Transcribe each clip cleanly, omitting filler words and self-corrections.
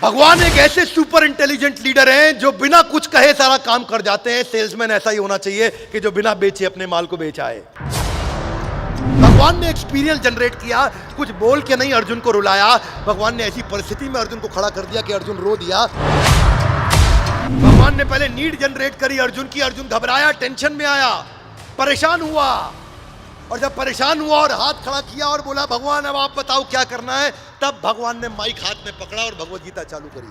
भगवान एक ऐसे सुपर इंटेलिजेंट लीडर हैं जो बिना कुछ कहे सारा काम कर जाते हैं। सेल्समैन ऐसा ही होना चाहिए कि जो बिना बेचे अपने माल को बेच आए। भगवान ने एक्सपीरियंस जनरेट किया, कुछ बोल के नहीं अर्जुन को रुलाया। भगवान ने ऐसी परिस्थिति में अर्जुन को खड़ा कर दिया कि अर्जुन रो दिया। भगवान ने पहले नीड जनरेट करी अर्जुन की। अर्जुन घबराया, टेंशन में आया, परेशान हुआ, और जब परेशान हुआ और हाथ खड़ा किया और बोला भगवान अब आप बताओ क्या करना है, तब भगवान ने माइक हाथ में पकड़ा और भगवत गीता चालू करी।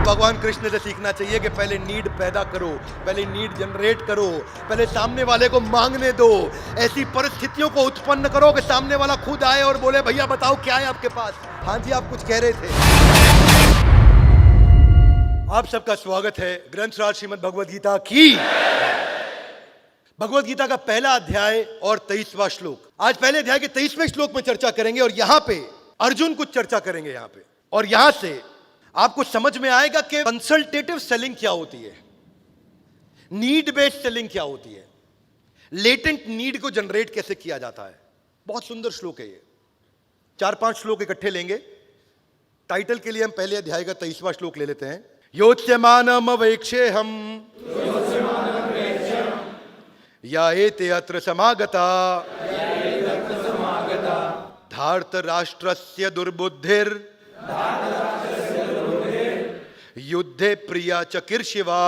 भगवान कृष्ण से सीखना चाहिए कि पहले नीड पैदा करो, पहले नीड जनरेट करो, पहले सामने वाले को मांगने दो, ऐसी परिस्थितियों को उत्पन्न करो कि सामने वाला खुद आए और बोले भैया बताओ क्या है आपके पास। हाँ जी, आप कुछ कह रहे थे। आप सबका स्वागत है ग्रंथराज श्रीमद् भगवद गीता की। भगवद गीता का पहला अध्याय और 23वां श्लोक। आज पहले अध्याय के 23वें श्लोक में चर्चा करेंगे और यहां पे अर्जुन कुछ चर्चा करेंगे यहां पे, और यहां से आपको समझ में आएगा कि कंसल्टेटिव सेलिंग क्या होती है, नीड बेस्ड सेलिंग क्या होती है, लेटेंट नीड को जनरेट कैसे किया जाता है। बहुत सुंदर श्लोक है ये। 4-5 श्लोक इकट्ठे लेंगे। टाइटल के लिए हम पहले अध्याय का 23वां श्लोक ले लेते हैं। योत्स्यमानम अवेक्षे हम या एते अत्र समागता धार्त राष्ट्रस्य दुर्बुद्धिर युद्धे प्रिया चिकीर्षिवा।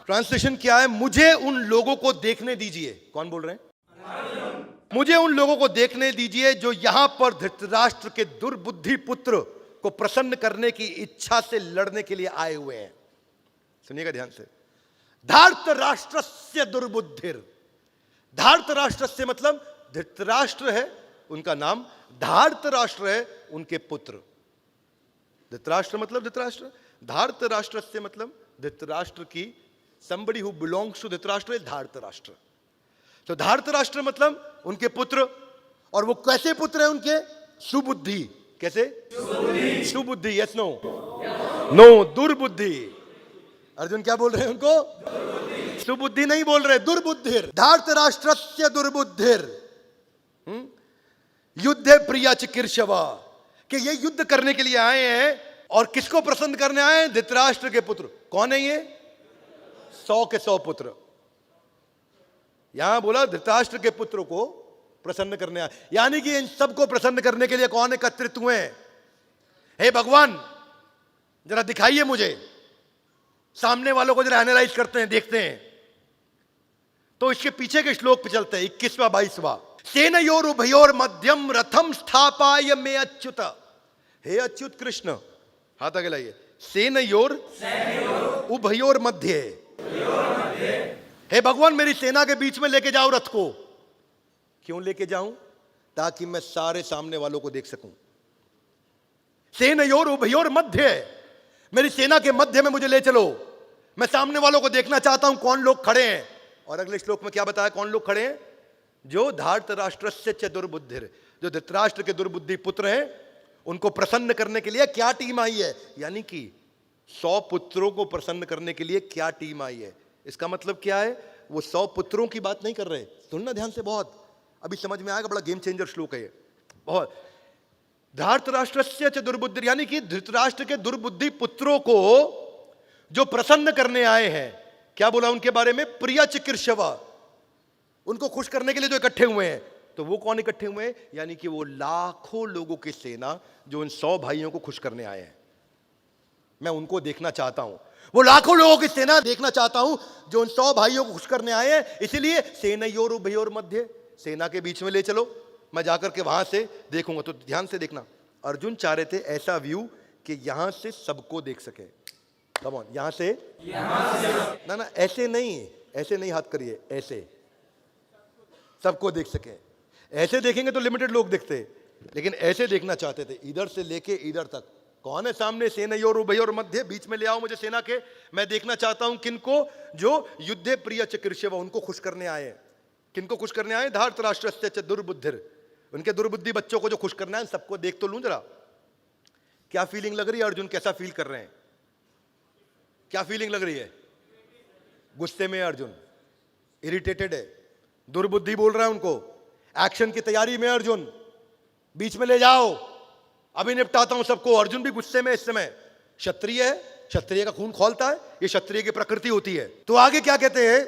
ट्रांसलेशन क्या है? मुझे उन लोगों को देखने दीजिए। कौन बोल रहे हैं? मुझे उन लोगों को देखने दीजिए जो यहां पर धृतराष्ट्र के दुर्बुद्धि पुत्र को प्रसन्न करने की इच्छा से लड़ने के लिए आए हुए हैं। सुनिएगा ध्यान से। धार्त राष्ट्रस्य दुर्बुद्धिर। धार्त राष्ट्रस्य मतलब धृतराष्ट्र है उनका नाम, धार्त राष्ट्र है उनके पुत्र। धृतराष्ट्र मतलब धृतराष्ट्र, धार्त राष्ट्रस्य मतलब धृतराष्ट्र की somebody who belongs to Dhritarashtra is धार्त राष्ट्र। तो धार्त राष्ट्र मतलब उनके पुत्र, और वो कैसे पुत्र है उनके? सुबुद्धि। कैसे? सुबुद्धि। Yes no? नो, दुर्बुद्धि। अर्जुन क्या बोल रहे हैं उनको? सुबुद्धि नहीं बोल रहे, दुर्बुद्धिर। धार्त राष्ट्रस्य दुर्बुद्धिर युद्धे प्रिया चिकीर्षवा। कि ये युद्ध करने के लिए आए हैं, और किसको प्रसन्न करने आए हैं? धृतराष्ट्र के पुत्र। कौन है ये? 100 के 100 पुत्र। यहां बोला धृतराष्ट्र के पुत्र को प्रसन्न करने आए, यानी कि इन सबको प्रसन्न करने के लिए कौन एकत्रित हुए हैं? हे भगवान जरा दिखाइए मुझे, सामने वालों को जरा एनालाइज करते हैं, देखते हैं। तो इसके पीछे के श्लोक पे चलते हैं, 21वां 22वां। सेनयोर उभयोर मध्यम रथम स्थापाय मे अच्युत। हे अच्युत कृष्ण, हाथ आगे लाइए। सेनयोर उभयोर मध्य। हे भगवान मेरी सेना के बीच में लेके जाओ रथ को। क्यों लेके जाऊं? ताकि मैं सारे सामने वालों को देख सकूं। सेनयोर उभयोर मध्य, मेरी सेना के मध्य में मुझे ले चलो। मैं सामने वालों को देखना चाहता हूं कौन लोग खड़े हैं। और अगले श्लोक में क्या बताया कौन लोग खड़े हैं? जो धार्त राष्ट्रस्य च दुर्बुद्धिर, जो धृतराष्ट्र के दुर्बुद्धि पुत्र हैं, उनको प्रसन्न करने के लिए क्या टीम आई है। यानी कि 100 पुत्रों को प्रसन्न करने के लिए क्या टीम आई है। इसका मतलब क्या है? वो 100 पुत्रों की बात नहीं कर रहे। सुनना ध्यान से, बहुत अभी समझ में आएगा। बड़ा गेम चेंजर श्लोक है ये बहुत। धार्त राष्ट्रस्य च दुर्बुद्धि, यानी कि धृतराष्ट्र के दुर्बुद्धि पुत्रों को जो प्रसन्न करने आए हैं। क्या बोला उनके बारे में? प्रिया चिकीर्षवा। उनको खुश करने के लिए जो इकट्ठे हुए हैं। तो वो कौन इकट्ठे हुए हैं? यानी कि वो लाखों लोगों की सेना जो इन 100 भाइयों को खुश करने आए हैं। मैं उनको देखना चाहता हूं, वो लाखों लोगों की सेना देखना चाहता हूं जो उन 100 भाइयों को खुश करने आए हैं। इसलिए सेनयोर उभयोर मध्य, सेना के बीच में ले चलो, मैं जाकर के वहां से देखूंगा। तो ध्यान से देखना, अर्जुन चाह रहे थे ऐसा व्यू कि यहां से सबको देख सके। कम ऑन, यहां से ना, ऐसे नहीं हाथ करिए, ऐसे सबको देख सके। ऐसे देखेंगे तो लिमिटेड लोग दिखते, लेकिन ऐसे देखना चाहते थे, इधर से लेके इधर तक। कौन है सामने? सेनयोर उभयोर मध्य, बीच में ले आओ मुझे सेना के। मैं देखना चाहता हूं किनको? जो युद्धे प्रिय चिकीर्षवा, उनको खुश करने आए हैं। किनको खुश करने आए? धार्त राष्ट्रस्य च दुर्बुद्धिर, उनके दुर्बुद्धि बच्चों को जो खुश करना है। सबको देख तो लूं जरा, क्या फीलिंग लग रही है? अर्जुन कैसा फील कर रहे हैं? क्या फीलिंग लग रही है? गुस्से में है अर्जुन, इरिटेटेड है, दुर्बुद्धि बोल रहा है उनको। एक्शन की तैयारी में अर्जुन, बीच में ले जाओ, अभी निपटाता हूं सबको। अर्जुन भी गुस्से में इस समय, क्षत्रिय है, क्षत्रिय का खून खौलता है, ये क्षत्रिय की प्रकृति होती है। तो आगे क्या कहते हैं,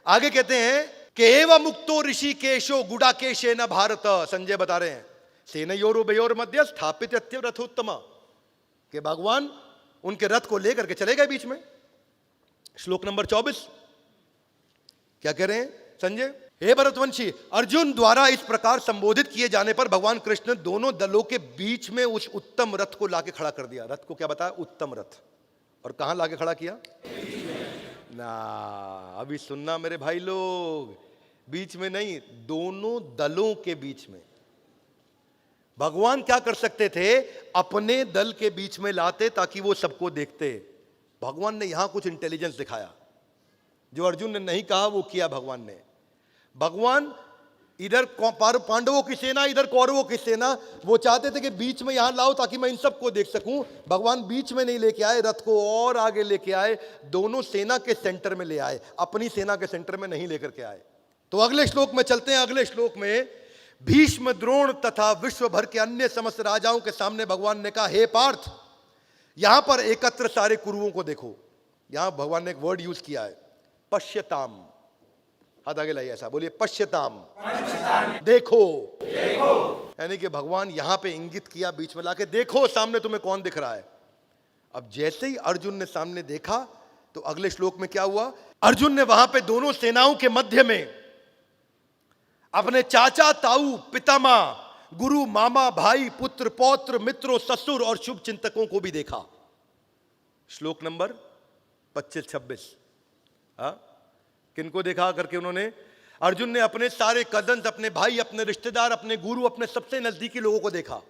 आगे कहते हैं कि एवं मुक्तो ऋषिकेशो गुडाकेशेन भारत, संजय बता रहे हैं, सेनयोर उभयोर मध्य स्थापित अत्यव रथोत्तम, कि भगवान उनके रथ को लेकर के चले गए बीच में। श्लोक नंबर 24 क्या कह रहे हैं संजय, हे भरतवंशी, अर्जुन द्वारा इस प्रकार संबोधित किए जाने पर भगवान कृष्ण दोनों दलों के बीच में उस उत्तम रथ को लाके खड़ा कर दिया। रथ को क्या बताया, उत्तम रथ। और कहां लाके खड़ा किया ना, अभी सुनना मेरे भाई लोग, बीच में नहीं, दोनों दलों के बीच में। भगवान क्या कर सकते थे, अपने दल के बीच में लाते ताकि वो सबको देखते। भगवान ने यहां कुछ इंटेलिजेंस दिखाया, जो अर्जुन ने नहीं कहा वो किया भगवान ने। भगवान इधर पांडवों की सेना, इधर कौरवों की सेना, वो चाहते थे कि बीच में यहां लाओ ताकि मैं इन सबको देख सकूं। भगवान बीच में नहीं लेके आए, रथ को और आगे लेके आए, दोनों सेना के सेंटर में ले आए, अपनी सेना के सेंटर में नहीं लेकर के आए। तो अगले श्लोक में चलते हैं। अगले श्लोक में भीष्म, द्रोण तथा विश्व भर के अन्य समस्त राजाओं के सामने भगवान ने कहा, हे पार्थ, यहां पर एकत्र सारे कुरुओं को देखो। यहां भगवान ने एक वर्ड यूज किया है, पश्यताम। हाथ आगे लाइए, ऐसा बोलिए, पश्यताम, देखो। यानी कि भगवान यहां पे इंगित किया, बीच में लाके, देखो सामने तुम्हें कौन दिख रहा है। अब जैसे ही अर्जुन ने सामने देखा तो अगले श्लोक में क्या हुआ, अर्जुन ने वहां पे दोनों सेनाओं के मध्य में अपने चाचा, ताऊ, पितामह, गुरु, मामा, भाई, पुत्र, पौत्र, मित्रों, ससुर और शुभ चिंतकों को भी देखा। श्लोक नंबर 25-26। किनको देखा करके उन्होंने, अर्जुन ने अपने सारे कजन्स, अपने भाई, अपने रिश्तेदार, अपने गुरु, अपने सबसे नजदीकी लोगों को देखा।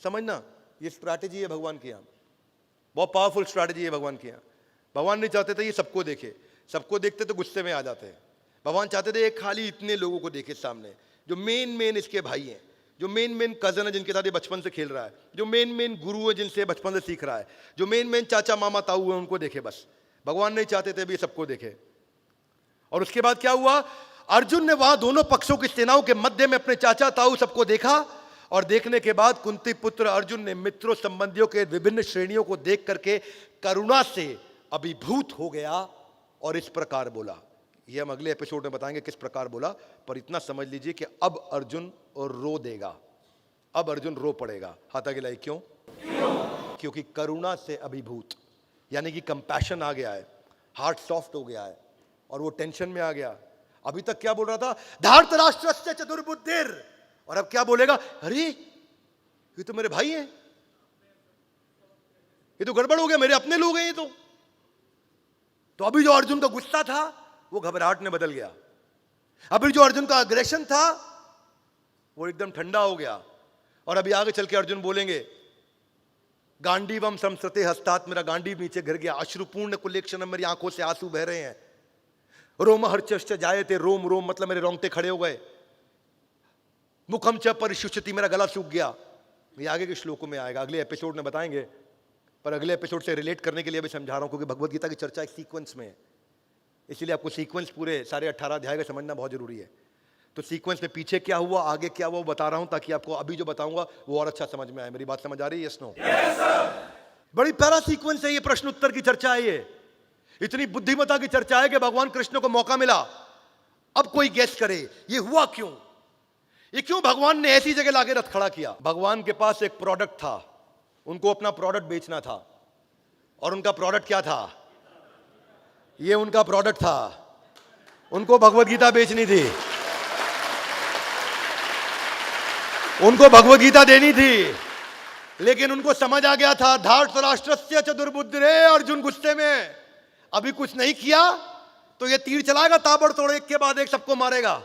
समझना, ये स्ट्रैटेजी है भगवान की यहां, बहुत पावरफुल स्ट्रैटेजी है भगवान की यहां। भगवान नहीं चाहते थे ये सबको देखे, सबको देखते तो गुस्से में आ जाते हैं। भगवान चाहते थे एक खाली इतने लोगों को देखे सामने, जो मेन इसके भाई हैं, जो मेन कजन है जिनके साथ ये बचपन से खेल रहा है, जो मेन गुरु है जिनसे बचपन से सीख रहा है, जो मेन चाचा, मामा, ताऊ है, उनको देखे बस। भगवान नहीं चाहते थे भी सबको देखे। और उसके बाद क्या हुआ, अर्जुन ने वहां दोनों पक्षों की सेनाओं के मध्य में अपने चाचा, ताऊ सबको देखा। और देखने के बाद कुंती पुत्र अर्जुन ने मित्रों, संबंधियों के विभिन्न श्रेणियों को देख करके करुणा से अभिभूत हो गया और इस प्रकार बोला। ये हम अगले एपिसोड में बताएंगे किस प्रकार बोला, पर इतना समझ लीजिए कि अब अर्जुन रो देगा, अब अर्जुन रो पड़ेगा। हाथ आगे लाइए, क्यों? क्योंकि करुणा से अभिभूत, यानी कि कंपैशन आ गया है, हार्ट सॉफ्ट हो गया है और वो टेंशन में आ गया। अभी तक क्या बोल रहा था, धार्तराष्ट्रस्य च दुर्बुद्धिर, और अब क्या बोलेगा, अरे ये तो मेरे भाई हैं, ये तो गड़बड़ हो गया, मेरे अपने लोग हैं ये तो अभी जो अर्जुन का गुस्सा था वो घबराहट में बदल गया। अभी जो अर्जुन का अग्रेशन था वो एकदम ठंडा हो गया। और अभी आगे चल के अर्जुन बोलेंगे, गांडीवम संसृते हस्तात, मेरा गांडीव नीचे गिर गया, अश्रुपूर्ण कुलेक्षणम, मेरी आंखों से आंसू बह रहे हैं, रोम हर्चश्च जायते, रोम रोम मतलब मेरे रोंगटे खड़े हो गए, मुखम च परिशुष्यति, मेरा गला सूख गया। ये आगे के श्लोकों में आएगा, अगले एपिसोड में बताएंगे, पर अगले एपिसोड से रिलेट करने के लिए भी समझा रहा हूं, क्योंकि भगवत गीता की चर्चा एक सीक्वेंस में है, इसलिए आपको सीक्वेंस पूरे सारे 18 अध्याय का समझना बहुत जरूरी है। तो सीक्वेंस में पीछे क्या हुआ, आगे क्या हुआ, वो बता रहा हूं, ताकि आपको अभी जो बताऊंगा वो और अच्छा समझ में आए। मेरी बात समझ आ रही है? Yes no? बड़ी प्यारा सीक्वेंस है ये, प्रश्न उत्तर की चर्चा है ये, इतनी बुद्धिमता की चर्चा है कि भगवान कृष्ण को मौका मिला। अब कोई गेस करे ये हुआ क्यों, ये क्यों भगवान ने ऐसी जगह लाके रथ खड़ा किया। भगवान के पास एक प्रोडक्ट था, उनको अपना प्रोडक्ट बेचना था, और उनका प्रोडक्ट क्या था, ये उनका प्रोडक्ट था, उनको भगवत गीता बेचनी थी, उनको भगवत गीता देनी थी। लेकिन उनको समझ आ गया था, धार्तराष्ट्रस्य च दुर्बुद्धिरे, अर्जुन गुस्से में अभी कुछ नहीं किया तो ये तीर चलाएगा ताबड़तोड़, एक के बाद एक सबको मारेगा,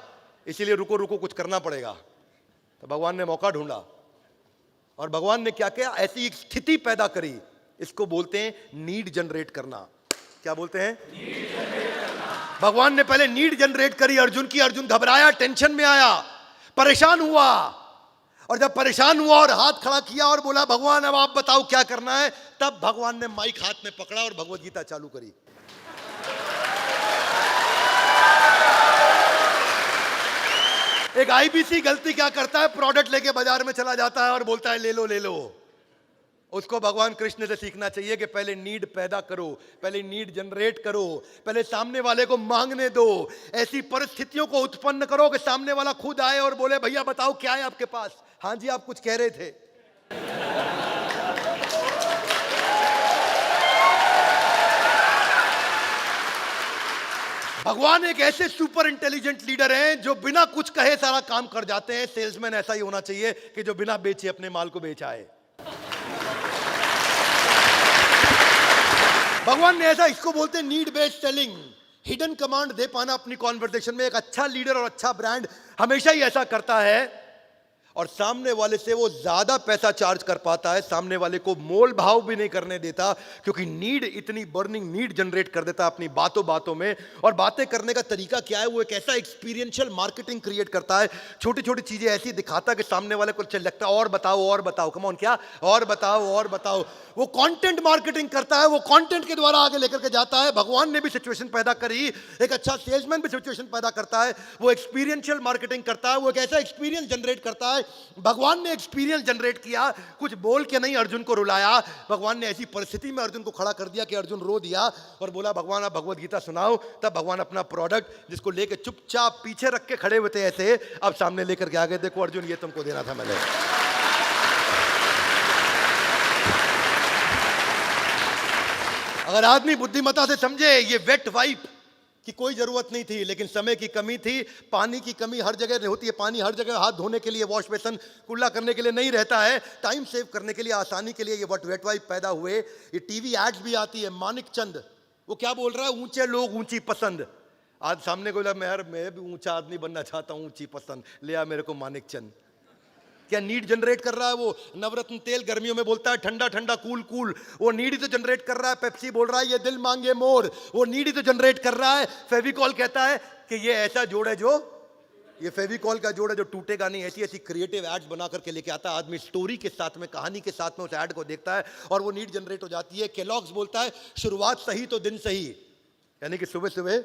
इसीलिए रुको रुको कुछ करना पड़ेगा। तो भगवान ने मौका ढूंढा, और भगवान ने क्या किया, ऐसी एक स्थिति पैदा करी, इसको बोलते हैं नीड जनरेट करना। क्या बोलते हैं? नीड जनरेट करना। भगवान ने पहले नीड जनरेट करी अर्जुन की, अर्जुन घबराया, टेंशन में आया, परेशान हुआ, और जब परेशान हुआ और हाथ खड़ा किया और बोला भगवान अब आप बताओ क्या करना है, तब भगवान ने माइक हाथ में पकड़ा और भगवत गीता चालू करी। एक आईबीसी गलती क्या करता है, प्रोडक्ट लेके बाजार में चला जाता है और बोलता है ले लो ले लो। उसको भगवान कृष्ण से सीखना चाहिए कि पहले नीड पैदा करो, पहले नीड जनरेट करो, पहले सामने वाले को मांगने दो, ऐसी परिस्थितियों को उत्पन्न करो कि सामने वाला खुद आए और बोले भैया बताओ क्या है आपके पास। हाँ जी, आप कुछ कह रहे थे। भगवान एक ऐसे सुपर इंटेलिजेंट लीडर हैं जो बिना कुछ कहे सारा काम कर जाते हैं। सेल्समैन ऐसा ही होना चाहिए कि जो बिना बेचे अपने माल को बेच आए। भगवान ने ऐसा, इसको बोलते हैं need based selling, hidden command दे पाना अपनी कॉन्वर्सेशन में। एक अच्छा लीडर और अच्छा ब्रांड हमेशा ही ऐसा करता है और सामने वाले से वो ज्यादा पैसा चार्ज कर पाता है, सामने वाले को मोल भाव भी नहीं करने देता, क्योंकि नीड इतनी बर्निंग नीड जनरेट कर देता अपनी बातों बातों में। और बातें करने का तरीका क्या है, वो एक ऐसा एक्सपीरियंशियल मार्केटिंग क्रिएट करता है, छोटी छोटी चीजें ऐसी दिखाता है कि सामने वाले को चल लगता है और बताओ कम ऑन, क्या और बताओ। वो कंटेंट मार्केटिंग करता है, वो कंटेंट के द्वारा आगे लेकर के जाता है। भगवान ने भी सिचुएशन पैदा करी, एक अच्छा सेल्समैन भी सिचुएशन पैदा करता है, वो एक्सपीरियंशियल मार्केटिंग करता है, वो एक ऐसा एक्सपीरियंस जनरेट करता है। भगवान ने एक्सपीरियंस जनरेट किया, कुछ बोल के नहीं अर्जुन को रुलाया। भगवान ने ऐसी परिस्थिति में अर्जुन को खड़ा कर दिया कि अर्जुन रो दिया और बोला भगवान आप भगवत गीता सुनाओ। तब भगवान अपना प्रोडक्ट जिसको लेके चुपचाप पीछे रख के खड़े हुए थे ऐसे, अब सामने लेकर के आ गए, देखो अर्जुन ये तुमको देना था मैंने। अगर आदमी बुद्धिमत्ता से समझे ये वेट वाइप की कोई जरूरत नहीं थी, लेकिन समय की कमी थी, पानी की कमी हर जगह होती है, पानी हर जगह हाथ धोने के लिए, वॉश बेसन कुल्ला करने के लिए नहीं रहता है, टाइम सेव करने के लिए, आसानी के लिए ये वेट वाइप पैदा हुए। ये टीवी एड्स भी आती है, मानिक चंद वो क्या बोल रहा है, ऊंचे लोग ऊंची पसंद। आज सामने को मैं भी ऊंचा आदमी बनना चाहता हूं, ऊंची पसंद ले आ मेरे को मानिक चंद। क्या नीड जनरेट कर रहा है वो? नवरत्न तेल गर्मियों में बोलता है ठंडा ठंडा कूल कूल, वो नीड ही तो जनरेट कर रहा है। पेप्सी बोल रहा है ये दिल मांगे मोर, वो नीड ही तो जनरेट कर रहा है। फेविकॉल कहता है कि ये ऐसा जोड़ है जो, ये फेविकॉल का जोड़ है जो टूटेगा नहीं। ऐसी ऐसी क्रिएटिव एड्स बना करके लेके आता है आदमी, स्टोरी के साथ में, कहानी के साथ में उस एड को देखता है और वो नीड जनरेट हो जाती है। केलॉग्स बोलता है शुरुआत सही तो दिन सही, यानी कि सुबह सुबह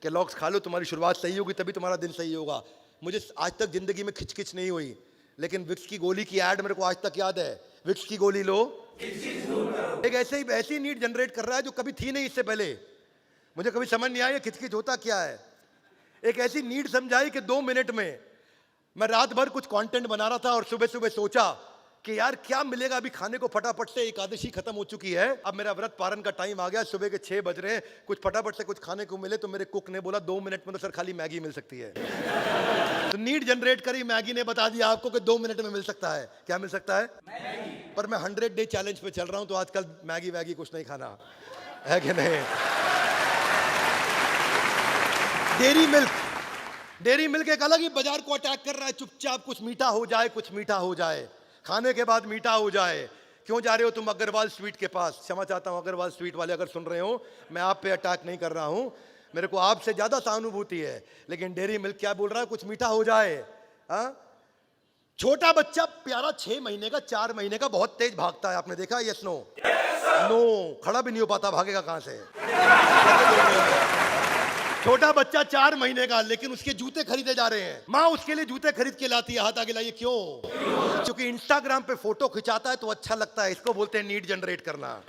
केलॉग्स खा लो, तुम्हारी शुरुआत सही होगी तभी तुम्हारा दिन सही होगा। मुझे आज तक जिंदगी में खिचखिच नहीं हुई, लेकिन विक्स की गोली की एड मेरे को आज तक याद है। विक्स की गोली लो, एक ऐसी नीड जनरेट कर रहा है जो कभी थी नहीं इससे पहले। मुझे कभी समझ नहीं आया खिचखिच होता क्या है। एक ऐसी नीड समझाई कि 2 मिनट में, मैं रात भर कुछ कंटेंट बना रहा था और सुबह सुबह सोचा कि यार क्या मिलेगा अभी खाने को फटाफट से, एकादशी खत्म हो चुकी है, अब मेरा व्रत पारण का टाइम आ गया, सुबह के 6 बज रहे हैं, कुछ फटाफट से कुछ खाने को मिले। तो मेरे कुक ने बोला 2 मिनट में तो सर खाली मैगी मिल सकती है। तो नीड जनरेट करी, मैगी ने बता दिया आपको कि 2 मिनट में मिल सकता है। क्या मिल सकता है? मैगी। पर मैं 100 डे चैलेंज पे चल रहा हूं, तो आजकल मैगी वैगी कुछ नहीं खाना है कि नहीं। डेयरी मिल्क एक अलग ही बाजार को अटैक कर रहा है, चुपचाप कुछ मीठा हो जाए, कुछ मीठा हो जाए, खाने के बाद मीठा हो जाए। क्यों जा रहे हो तुम अग्रवाल स्वीट के पास? क्षमा चाहता हूं अग्रवाल स्वीट वाले अगर सुन रहे हो, मैं आप पे अटैक नहीं कर रहा हूं, मेरे को आपसे ज्यादा सहानुभूति है, लेकिन डेयरी मिल्क क्या बोल रहा है, कुछ मीठा हो जाए। छोटा बच्चा प्यारा 6 महीने का, 4 महीने का, बहुत तेज भागता है, आपने देखा? Yes no? नो, खड़ा भी नहीं हो पाता, भागेगा कहां से? छोटा बच्चा 4 महीने का, लेकिन उसके जूते खरीदे जा रहे हैं, माँ उसके लिए जूते खरीद के लाती है, हाथ आगे लाइए। क्यों? क्योंकि इंस्टाग्राम पे फोटो खिंचाता है तो अच्छा लगता है। इसको बोलते हैं नीड जनरेट करना।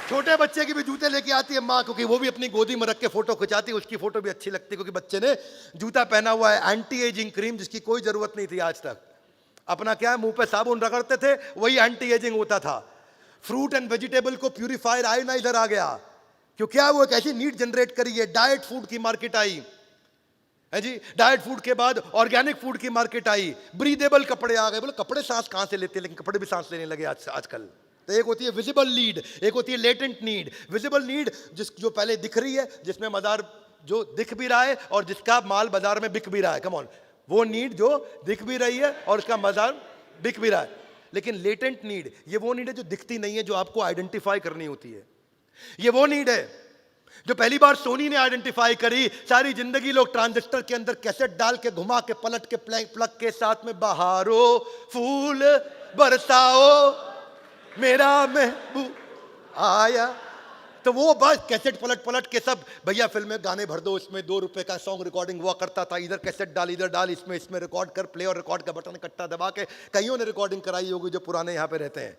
छोटे बच्चे की भी जूते लेके आती है माँ, क्योंकि वो भी अपनी गोदी में रख के फोटो खिंचाती है, उसकी फोटो भी अच्छी लगती है, क्योंकि बच्चे ने जूता पहना हुआ है। एंटी एजिंग क्रीम जिसकी कोई जरूरत नहीं थी आज तक, अपना क्या है मुंह पे साबुन रगड़ते थे, वही एंटी एजिंग होता था। फ्रूट एंड वेजिटेबल को प्यूरिफायर आयोनाइजर आ गया, क्यों? क्या वो एक ऐसी नीड जनरेट करी है। डाइट फूड की मार्केट आई है जी, डाइट फूड के बाद ऑर्गेनिक फूड की मार्केट आई, ब्रीदेबल कपड़े आ गए। बोले कपड़े सांस कहां से लेते हैं, लेकिन कपड़े भी सांस लेने लगे आजकल। तो एक होती है विजिबल नीड, एक होती है लेटेंट नीड। विजिबल नीड जो पहले दिख रही है, जिसमें बाजार जो दिख भी रहा है और जिसका माल बाजार में बिक भी रहा है, कम ऑन, वो नीड जो दिख भी रही है और उसका बाजार बिक भी रहा है। लेकिन लेटेंट नीड, ये वो नीड है जो दिखती नहीं है, जो आपको आइडेंटिफाई करनी होती है। ये वो नीड है जो पहली बार सोनी ने आइडेंटिफाई करी। सारी जिंदगी लोग ट्रांजिस्टर के अंदर कैसेट डाल के, घुमा के, पलट के, प्लग के साथ में बहारो फूल बरसाओ मेरा महबूब आया, तो वो बस कैसेट पलट पलट के सब भैया फिल्म में गाने भर दो, इसमें 2 रुपए का सॉन्ग रिकॉर्डिंग हुआ करता था, इधर कैसेट डाल इधर डाल, इसमें रिकॉर्ड कर, प्ले और रिकॉर्ड का बटन इकट्ठा दबा के कईयों ने रिकॉर्डिंग कराई होगी जो पुराने यहाँ पे रहते हैं।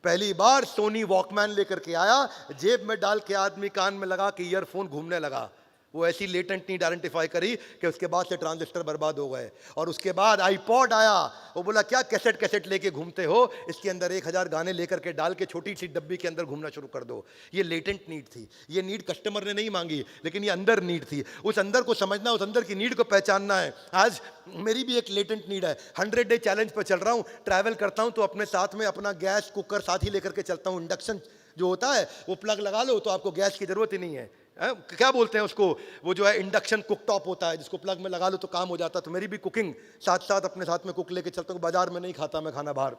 पहली बार सोनी वॉकमैन लेकर के आया, जेब में डाल के आदमी कान में लगा के ईयरफोन घूमने लगा। वो ऐसी लेटेंट नीड आइडेंटिफाई करी कि उसके बाद से ट्रांजिस्टर बर्बाद हो गए। और उसके बाद आईपॉड आया, वो बोला क्या कैसेट लेके घूमते हो, इसके अंदर 1000 गाने लेकर के डाल के छोटी सी डब्बी के अंदर घूमना शुरू कर दो। ये लेटेंट नीड थी, ये नीड कस्टमर ने नहीं मांगी, लेकिन ये अंदर नीड थी। उस अंदर को समझना, उस अंदर की नीड को पहचानना है। आज मेरी भी एक लेटेंट नीड है, 100 डे चैलेंज पर चल रहा हूँ, ट्रैवल करता हूँ तो अपने साथ में अपना गैस कुकर साथ ही लेकर के चलता हूँ। इंडक्शन जो होता है वो प्लग लगा लो तो आपको गैस की जरूरत ही नहीं है। क्या बोलते हैं उसको, वो जो है इंडक्शन कुक टॉप होता है जिसको प्लग में लगा लो तो काम हो जाता है। तो मेरी भी कुकिंग साथ साथ अपने साथ में कुक लेके चलता हूँ। बाजार में नहीं खाता मैं खाना बाहर,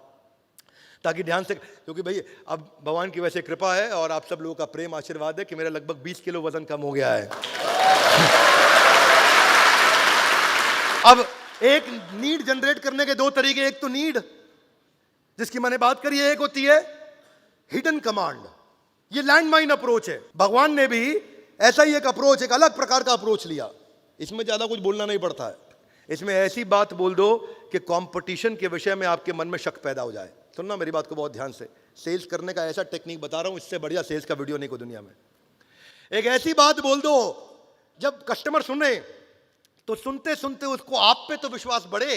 ताकि ध्यान से, क्योंकि भाई अब भगवान की वैसे कृपा है और आप सब लोगों का प्रेम आशीर्वाद है कि मेरा लगभग 20 किलो वजन कम हो गया है। अब एक नीड जनरेट करने के 2 तरीके, एक तो नीड जिसकी मैंने बात करी है, एक होती है हिडन कमांड। ये लैंडमाइन अप्रोच है। भगवान ने भी ऐसा ही एक अप्रोच, एक अलग प्रकार का अप्रोच लिया। इसमें ज्यादा कुछ बोलना नहीं पड़ता है, इसमें ऐसी बात बोल दो कि कंपटीशन के विषय में आपके मन में शक पैदा हो जाए। सुनना मेरी बात को बहुत ध्यान से, सेल्स करने का ऐसा टेक्निक बता रहा हूं, इससे बढ़िया सेल्स का वीडियो नहीं को दुनिया में। एक ऐसी बात बोल दो जब कस्टमर सुने तो सुनते सुनते उसको आप पे तो विश्वास बढ़े,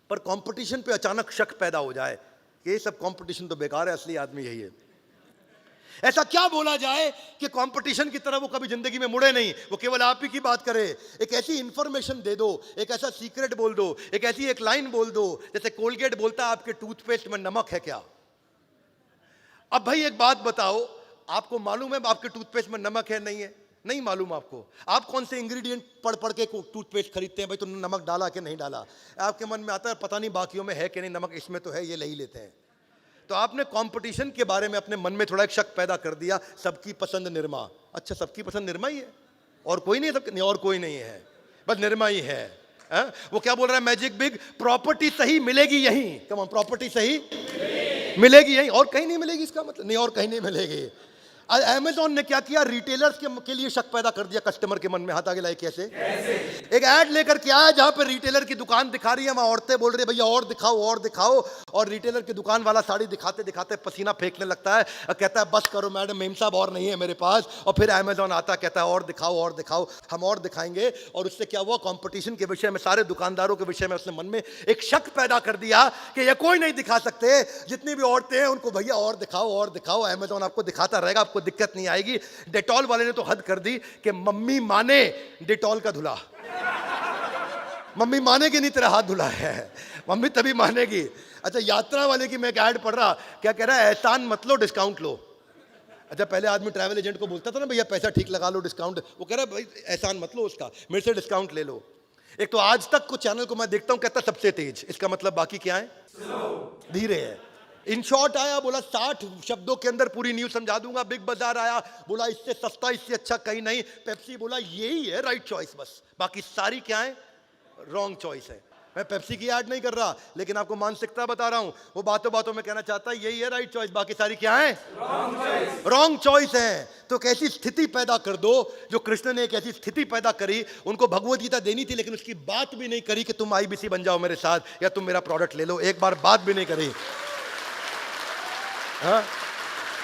पर कंपटीशन पे अचानक शक पैदा हो जाए कि ये सब कंपटीशन तो बेकार है, असली आदमी यही है। ऐसा क्या बोला जाए कि कंपटीशन की तरह वो कभी जिंदगी में मुड़े नहीं, वो केवल आप ही की बात करे। एक ऐसी इंफॉर्मेशन दे दो, एक ऐसा सीक्रेट बोल दो, एक ऐसी एक लाइन बोल दो, जैसे कोलगेट बोलता है आपके टूथपेस्ट में नमक है क्या। अब भाई एक बात बताओ, आपको मालूम है आपके टूथपेस्ट में नमक है नहीं है? नहीं मालूम आपको। आप कौन से इंग्रेडिएंट पढ़ पढ़ के टूथपेस्ट खरीदते हैं, भाई तुमने नमक डाला कि नहीं डाला? आपके मन में आता है पता नहीं बाकियों में है कि नहीं नमक, इसमें तो है, ये ले ही लेते हैं। तो आपने कंपटीशन के बारे में अपने मन में थोड़ा एक शक पैदा कर दिया। सबकी पसंद निरमा, अच्छा सबकी पसंद निरमा ही है और कोई नहीं, नहीं और कोई नहीं है, बस निरमा ही है। वो क्या बोल रहा है मैजिक बिग, प्रॉपर्टी सही मिलेगी यहीं, कम ऑन, प्रॉपर्टी सही मिलेगी यहीं और कहीं नहीं मिलेगी। इसका मतलब नहीं और कहीं नहीं मिलेगी। अमेज़न ने क्या किया, रिटेलर्स के लिए शक पैदा कर दिया कस्टमर के मन में। हाथ आगे लाइए कैसे? एक ऐड लेकर के आया जहां पर रिटेलर की दुकान दिखा रही है, वहां औरतें बोल रही है भैया और दिखाओ और दिखाओ, और रिटेलर की दुकान वाला साड़ी दिखाते दिखाते पसीना फेंकने लगता है और कहता है बस करो मैडम, मेम साहब और नहीं है मेरे पास। और फिर अमेज़न आता कहता है और दिखाओ, हम और दिखाएंगे। और उससे क्या हुआ, कंपटीशन के विषय में, सारे दुकानदारों के विषय में उसने मन में एक शक पैदा कर दिया कि ये कोई नहीं दिखा सकते, जितनी भी औरतें हैं उनको भैया और दिखाओ, अमेज़न आपको दिखाता रहेगा, आपको दिक्कत नहीं आएगी। डेटॉल वाले ने तो हद कर दी कि मम्मी माने डेटॉल का धुला, मम्मी मानेगी नहीं तेरा हाथ धुला है, मम्मी तभी मानेगी। अच्छा यात्रा वाले की मैं एक ऐड पढ़ रहा, क्या कह रहा है, एहसान मत लो डिस्काउंट लो। अच्छा पहले आदमी ट्रैवल एजेंट को बोलता था ना भैया पैसा ठीक लगा लो डिस्काउंट, वो कह रहा है भाई एहसान मत लो उसका, मेरे से डिस्काउंट ले लो। एक तो आज तक को चैनल को मैं देखता हूं कहता सबसे तेज, इसका मतलब बाकी क्या है, धीरे है। इन शॉर्ट आया, बोला 60 शब्दों के अंदर पूरी न्यूज समझा दूंगा। बिग बाजार आया, बोला इससे सस्ता इससे अच्छा कहीं नहीं। पेप्सी बोला यही है राइट चॉइस, बस बाकी सारी क्या है रॉन्ग चॉइस है। मैं पेप्सी की ऐड नहीं कर रहा, लेकिन आपको मानसिकता बता रहा हूं। वो बातों बातों में कहना चाहता है यही है राइट चॉइस, बाकी सारी क्या है रॉन्ग चॉइस है। तो कैसी स्थिति पैदा कर दो, जो कृष्ण ने एक ऐसी स्थिति पैदा करी, उनको भगवत गीता देनी थी लेकिन उसकी बात भी नहीं करी कि तुम आईबीसी बन जाओ मेरे साथ या तुम मेरा प्रोडक्ट ले लो, एक बार बात भी नहीं करी। हाँ?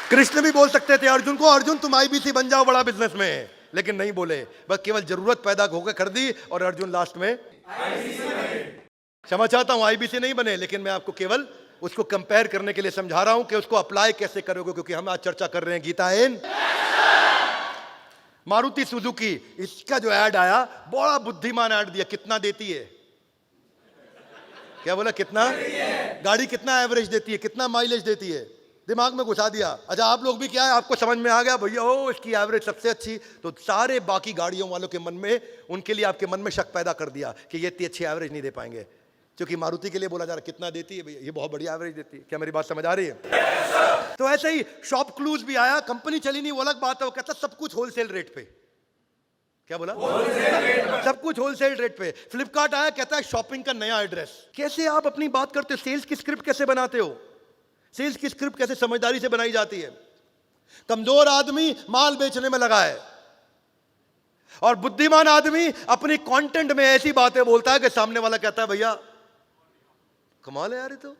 कृष्ण भी बोल सकते थे अर्जुन को, अर्जुन तुम आईबीसी बन जाओ बड़ा बिजनेस में, लेकिन नहीं बोले, बस केवल जरूरत पैदा होकर कर दी और अर्जुन लास्ट में क्षमा चाहता हूं आईबीसी नहीं बने, लेकिन मैं आपको केवल उसको कंपेयर करने के लिए समझा रहा हूं कि उसको अप्लाई कैसे करोगे, क्योंकि हम आज चर्चा कर रहे हैं गीता इन। मारुति सुजुकी, इसका जो ऐड आया बड़ा बुद्धिमान ऐड दिया। कितना देती है, क्या बोला, कितना गाड़ी कितना एवरेज देती है, कितना माइलेज देती है, दिमाग में घुसा दिया। अच्छा आप लोग भी क्या है, आपको समझ में आ गया भैया ओ इसकी एवरेज सबसे अच्छी, तो सारे बाकी गाड़ियों वालों के मन में, उनके लिए आपके मन में शक पैदा कर दिया कि ये इतनी अच्छी एवरेज नहीं दे पाएंगे, क्योंकि मारुति के लिए बोला जा रहा कितना देती है भैया, ये बहुत बढ़िया एवरेज देती है। क्या मेरी बात समझ आ रही है? तो ऐसे ही शॉप क्लूज भी आया, कंपनी चली नहीं वो अलग बात है, वो कहता सब कुछ होलसेल रेट पे। क्या बोला, सब कुछ होलसेल रेट पे। फ्लिपकार्ट आया, कहता है शॉपिंग का नया एड्रेस। कैसे आप अपनी बात करते हो, सेल्स की स्क्रिप्ट कैसे बनाते हो, सेल्स की स्क्रिप्ट कैसे समझदारी से बनाई जाती है। कमजोर आदमी माल बेचने में लगा है, और बुद्धिमान आदमी अपनी कंटेंट में ऐसी बातें बोलता है कि सामने वाला कहता है भैया कमाल है यार, ये तो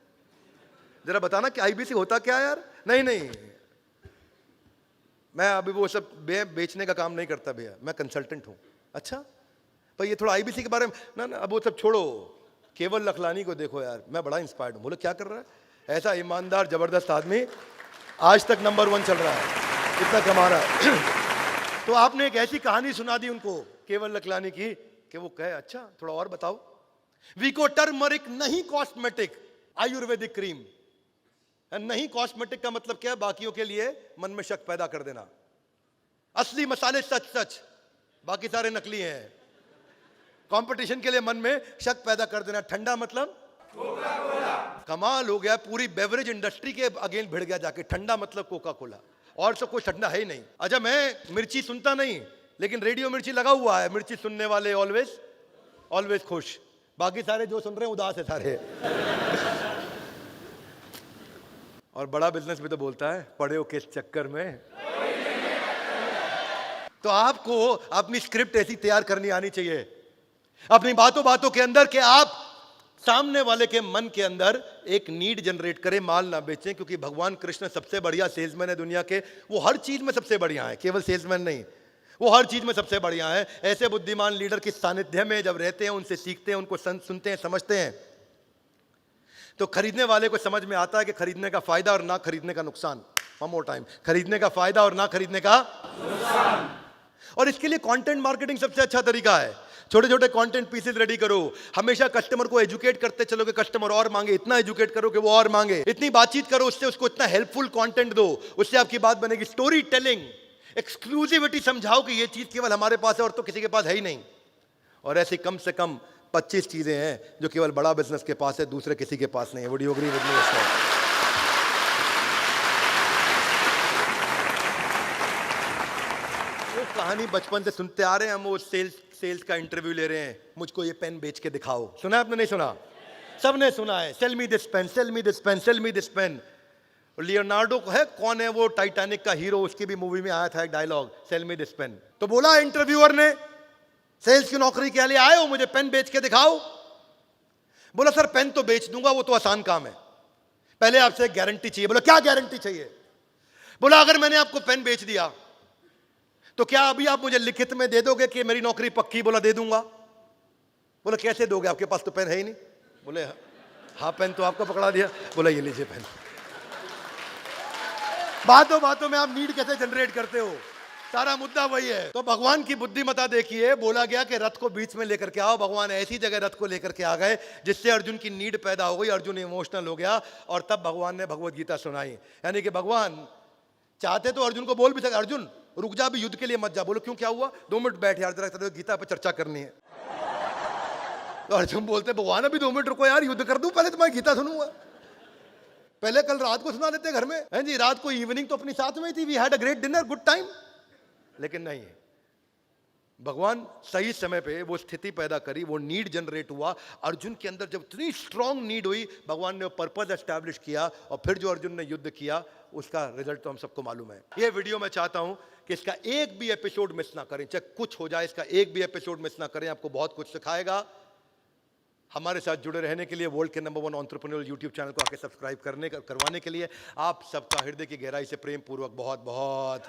जरा बताना कि आईबीसी होता क्या है यार। नहीं नहीं, मैं अभी वो सब बेचने का काम नहीं करता भैया, मैं कंसल्टेंट हूं। अच्छा पर ये थोड़ा आईबीसी के बारे में ना, अब वो सब छोड़ो, केवल लखलानी को देखो यार, मैं बड़ा इंस्पायर्ड हूं। बोले क्या कर रहा है? ऐसा ईमानदार जबरदस्त आदमी आज तक नंबर 1 चल रहा है, इतना कमा रहा है। तो आपने एक ऐसी कहानी सुना दी उनको केवल लखलानी की कि वो कहे अच्छा थोड़ा और बताओ। वीको टर्मरिक नहीं कॉस्मेटिक, आयुर्वेदिक क्रीम। नहीं कॉस्मेटिक का मतलब क्या है? बाकियों के लिए मन में शक पैदा कर देना। असली मसाले सच सच, बाकी सारे नकली हैं। कंपटीशन के लिए मन में शक पैदा कर देना। ठंडा मतलब कोका कोला। कमाल हो गया, पूरी बेवरेज इंडस्ट्री के अगेंस्ट भिड़ गया जाके। ठंडा मतलब कोका कोला, और सब कुछ ठंडा है ही नहीं। अच्छा मैं मिर्ची सुनता नहीं, लेकिन रेडियो मिर्ची लगा हुआ है। मिर्ची सुनने वाले ऑलवेज ऑलवेज खुश, बाकी सारे जो सुन रहे हैं उदास है सारे। और बड़ा बिजनेस भी तो बोलता है पड़े हो किस चक्कर में। तो आपको अपनी स्क्रिप्ट ऐसी तैयार करनी आनी चाहिए अपनी बातों बातों के अंदर कि आप सामने वाले के मन के अंदर एक नीड जनरेट करें, माल ना बेचें। क्योंकि भगवान कृष्ण सबसे बढ़िया सेल्समैन है दुनिया के। वो हर चीज में सबसे बढ़िया है, केवल सेल्समैन नहीं, वो हर चीज में सबसे बढ़िया है। ऐसे बुद्धिमान लीडर के सानिध्य में जब रहते हैं, उनसे सीखते हैं, उनको सुनते हैं, समझते हैं, तो खरीदने वाले को समझ में आता है कि खरीदने का फायदा और ना खरीदने का नुकसान। वन मोर टाइम, खरीदने का फायदा और ना खरीदने का नुकसान। और इसके लिए कंटेंट मार्केटिंग सबसे अच्छा तरीका है। छोटे छोटे कंटेंट पीसेस रेडी करो, हमेशा कस्टमर को एजुकेट करते चलो कि कस्टमर और मांगे, इतना एजुकेट करो कि वो और मांगे, इतनी बातचीत करो उससे, उसको इतना हेल्पफुल कंटेंट दो, उससे आपकी बात बनेगी। स्टोरी टेलिंग, एक्सक्लूसिविटी समझाओ कि ये चीज केवल हमारे पास है और तो किसी के पास है ही नहीं। और ऐसी कम से कम 25 चीजें हैं जो केवल बड़ा बिजनेस के पास है, दूसरे किसी के पास नहीं है। Would you agree with me? वो कहानी बचपन से सुनते आ रहे हैं हम, वो सेल्स का इंटरव्यू ले रहे हैं, मुझको ये पेन बेच के दिखाओ। सुना आपने? नहीं सुना? सबने सुना है, sell me this pen, sell me this pen, sell me this pen. Leonardo को है, कौन है वो टाइटैनिक का हीरो, उसकी भी मूवी में आया था एक dialogue, sell me this pen. तो बोला इंटरव्यूअर ने सेल्स की नौकरी के लिए आए हो, मुझे पेन बेच के दिखाओ। बोला सर पेन तो बेच दूंगा, वो तो आसान काम है, पहले आपसे गारंटी चाहिए। बोला क्या गारंटी चाहिए? बोला अगर मैंने आपको पेन बेच दिया तो क्या अभी आप मुझे लिखित में दे दोगे कि मेरी नौकरी पक्की? बोला दे दूंगा। बोला कैसे दोगे, आपके पास तो पेन है ही नहीं। बोले हाँ पेन तो आपको पकड़ा दिया। बोला ये लीजिए पेन। बातों बातों में आप नीड कैसे जनरेट करते हो, सारा मुद्दा वही है। तो भगवान की बुद्धिमता देखिए, बोला गया कि रथ को बीच में लेकर के आओ। भगवान ऐसी जगह रथ को लेकर के आ गए जिससे अर्जुन की नीड पैदा हो गई, अर्जुन इमोशनल हो गया, और तब भगवान ने भगवत गीता सुनाई। यानी कि भगवान चाहते तो अर्जुन को बोल भी सकते, अर्जुन रुक जा, भी युद्ध के लिए मत जा। बोलो क्यों, क्या हुआ? 2 मिनट बैठ यार, जरा गीता पर चर्चा करनी है। तो अर्जुन बोलते भगवान अभी 2 मिनट रुको यार, युद्ध कर दूं, पहले तुम्हारी गीता सुनूंगा। पहले कल रात को सुना देते घर में, हैं जी, रात को इवनिंग तो अपनी साथ में ही थी, we had a great dinner, good time. लेकिन नहीं, भगवान सही समय पे वो स्थिति पैदा करी, वो नीड जनरेट हुआ। अर्जुन के अंदर जब इतनी स्ट्रांग नीड हुई, भगवान ने वो पर्पस एस्टैब्लिश किया, और फिर जो अर्जुन ने युद्ध किया उसका रिजल्ट तो हम सबको मालूम है। ये वीडियो मैं चाहता हूं कि इसका एक भी एपिसोड मिस ना करें, चाहे कुछ हो जाए, इसका एक भी एपिसोड मिस ना करें, आपको बहुत कुछ सिखाएगा। हमारे साथ जुड़े रहने के लिए, वर्ल्ड के नंबर 1 एंटरप्रेन्योर यूट्यूब चैनल को आके सब्सक्राइब करवाने के लिए आप सबका हृदय की गहराई से प्रेम पूर्वक बहुत बहुत